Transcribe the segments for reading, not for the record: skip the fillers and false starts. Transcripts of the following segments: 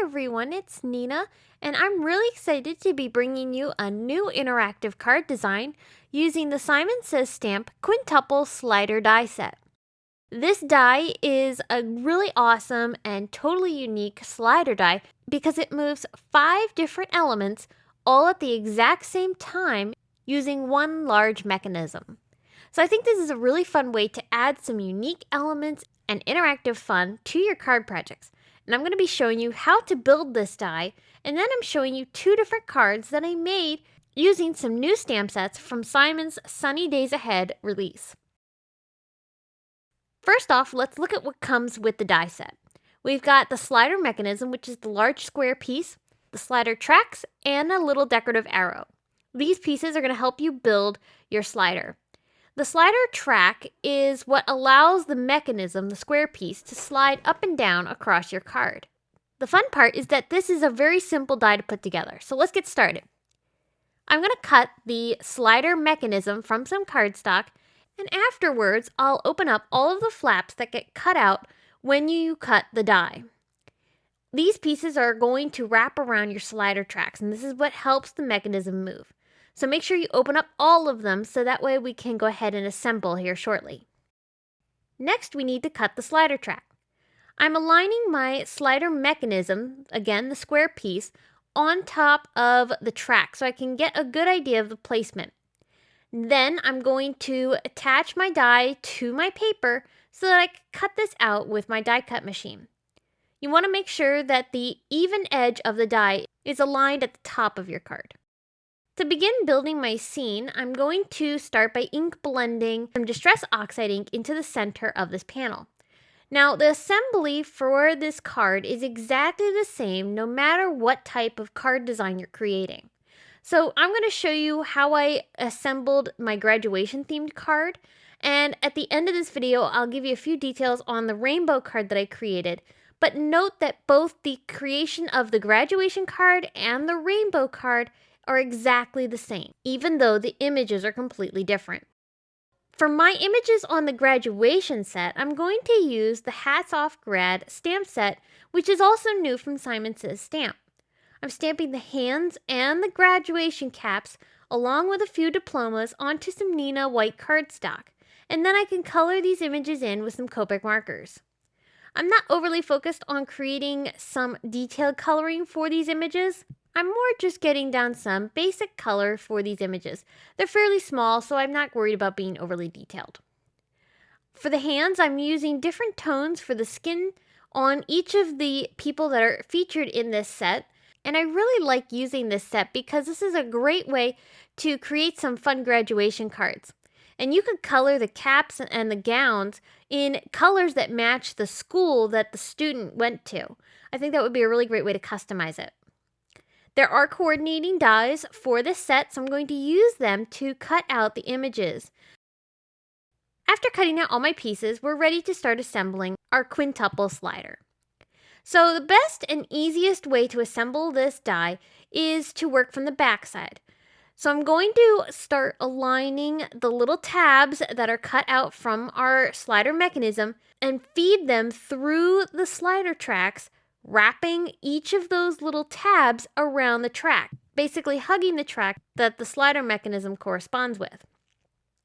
everyone, it's Nina, and I'm really excited to be bringing you a new interactive card design using the Simon Says Stamp Quintuple Slider die set. This die is a really awesome and totally unique slider die because it moves 5 different elements all at the exact same time using one large mechanism. So I think this is a really fun way to add some unique elements and interactive fun to your card projects. And I'm going to be showing you how to build this die, and then I'm showing you 2 different cards that I made using some new stamp sets from Simon's Sunny Days Ahead release. First off, let's look at what comes with the die set. We've got the slider mechanism, which is the large square piece, the slider tracks, and a little decorative arrow. These pieces are going to help you build your slider. The slider track is what allows the mechanism, the square piece, to slide up and down across your card. The fun part is that this is a very simple die to put together, so let's get started. I'm going to cut the slider mechanism from some cardstock, and afterwards I'll open up all of the flaps that get cut out when you cut the die. These pieces are going to wrap around your slider tracks, and this is what helps the mechanism move. So make sure you open up all of them so that way we can go ahead and assemble here shortly. Next, we need to cut the slider track. I'm aligning my slider mechanism, again the square piece, on top of the track so I can get a good idea of the placement. Then I'm going to attach my die to my paper so that I can cut this out with my die cut machine. You want to make sure that the even edge of the die is aligned at the top of your card. To begin building my scene, I'm going to start by ink blending some Distress Oxide ink into the center of this panel. Now, the assembly for this card is exactly the same no matter what type of card design you're creating. So I'm going to show you how I assembled my graduation themed card, and at the end of this video, I'll give you a few details on the rainbow card that I created. But note that both the creation of the graduation card and the rainbow card are exactly the same, even though the images are completely different. For my images on the graduation set, I'm going to use the Hats Off GRAD stamp set, which is also new from Simon Says Stamp. I'm stamping the hands and the graduation caps along with a few diplomas onto some Nina white cardstock, and then I can color these images in with some Copic markers. I'm not overly focused on creating some detailed coloring for these images. I'm more just getting down some basic color for these images. They're fairly small, so I'm not worried about being overly detailed. For the hands, I'm using different tones for the skin on each of the people that are featured in this set. And I really like using this set because this is a great way to create some fun graduation cards. And you could color the caps and the gowns in colors that match the school that the student went to. I think that would be a really great way to customize it. There are coordinating dies for this set, so I'm going to use them to cut out the images. After cutting out all my pieces, we're ready to start assembling our quintuple slider. So the best and easiest way to assemble this die is to work from the back side. So I'm going to start aligning the little tabs that are cut out from our slider mechanism and feed them through the slider tracks, wrapping each of those little tabs around the track, basically hugging the track that the slider mechanism corresponds with.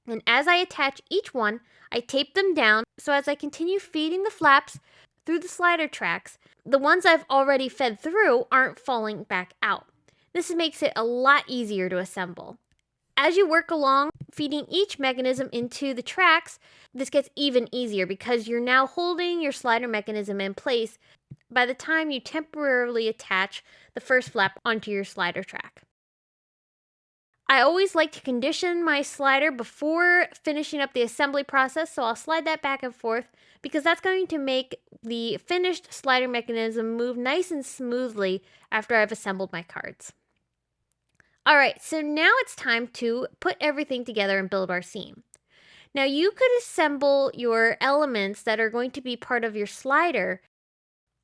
And as I attach each one, I tape them down so as I continue feeding the flaps through the slider tracks, the ones I've already fed through aren't falling back out. This makes it a lot easier to assemble. As you work along, feeding each mechanism into the tracks, this gets even easier because you're now holding your slider mechanism in place by the time you temporarily attach the first flap onto your slider track. I always like to condition my slider before finishing up the assembly process, so I'll slide that back and forth because that's going to make the finished slider mechanism move nice and smoothly after I've assembled my cards. Alright, so now it's time to put everything together and build our scene. Now you could assemble your elements that are going to be part of your slider.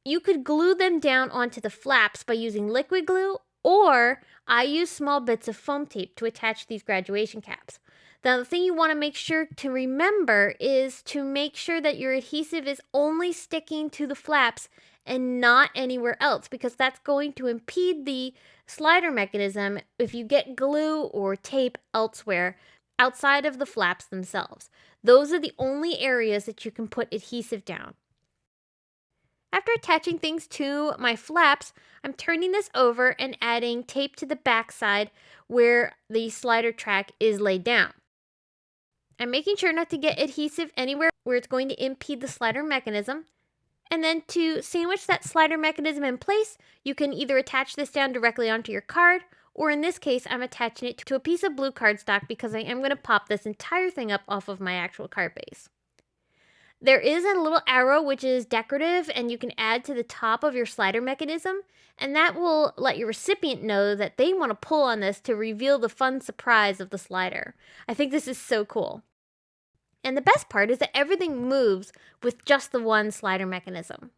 You could glue them down onto the flaps by using liquid glue, or I use small bits of foam tape to attach these graduation caps. Now the thing you want to make sure to remember is to make sure that your adhesive is only sticking to the flaps and not anywhere else, because that's going to impede the slider mechanism if you get glue or tape elsewhere outside of the flaps themselves. Those are the only areas that you can put adhesive down. After attaching things to my flaps, I'm turning this over and adding tape to the back side where the slider track is laid down. I'm making sure not to get adhesive anywhere where it's going to impede the slider mechanism. And then to sandwich that slider mechanism in place, you can either attach this down directly onto your card, or in this case, I'm attaching it to a piece of blue cardstock because I am going to pop this entire thing up off of my actual card base. There is a little arrow which is decorative and you can add to the top of your slider mechanism, and that will let your recipient know that they want to pull on this to reveal the fun surprise of the slider. I think this is so cool. And the best part is that everything moves with just the one slider mechanism.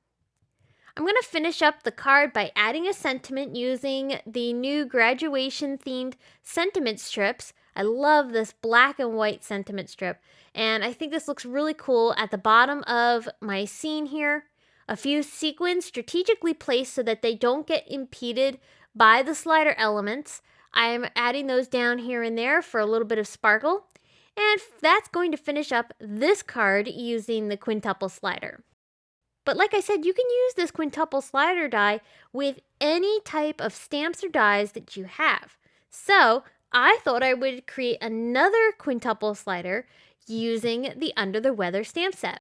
I'm going to finish up the card by adding a sentiment using the new graduation themed sentiment strips. I love this black and white sentiment strip, and I think this looks really cool at the bottom of my scene here. A few sequins strategically placed so that they don't get impeded by the slider elements. I'm adding those down here and there for a little bit of sparkle. And that's going to finish up this card using the Quintuple Slider. But like I said, you can use this Quintuple Slider die with any type of stamps or dies that you have. So I thought I would create another Quintuple Slider using the Under the Weather stamp set.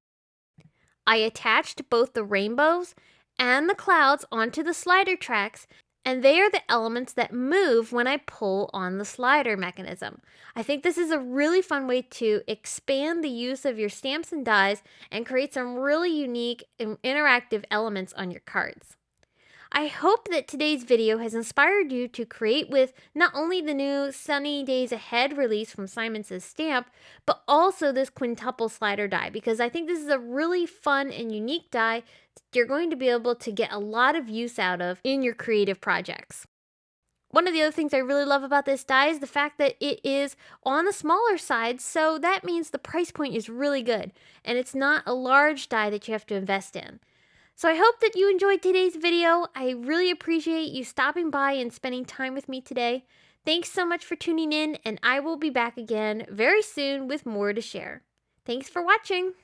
I attached both the rainbows and the clouds onto the slider tracks, and they are the elements that move when I pull on the slider mechanism. I think this is a really fun way to expand the use of your stamps and dies and create some really unique and interactive elements on your cards. I hope that today's video has inspired you to create with not only the new Sunny Days Ahead release from Simon Says Stamp, but also this Quintuple Slider die, because I think this is a really fun and unique die that you're going to be able to get a lot of use out of in your creative projects. One of the other things I really love about this die is the fact that it is on the smaller side, so that means the price point is really good, and it's not a large die that you have to invest in. So I hope that you enjoyed today's video. I really appreciate you stopping by and spending time with me today. Thanks so much for tuning in, and I will be back again very soon with more to share. Thanks for watching.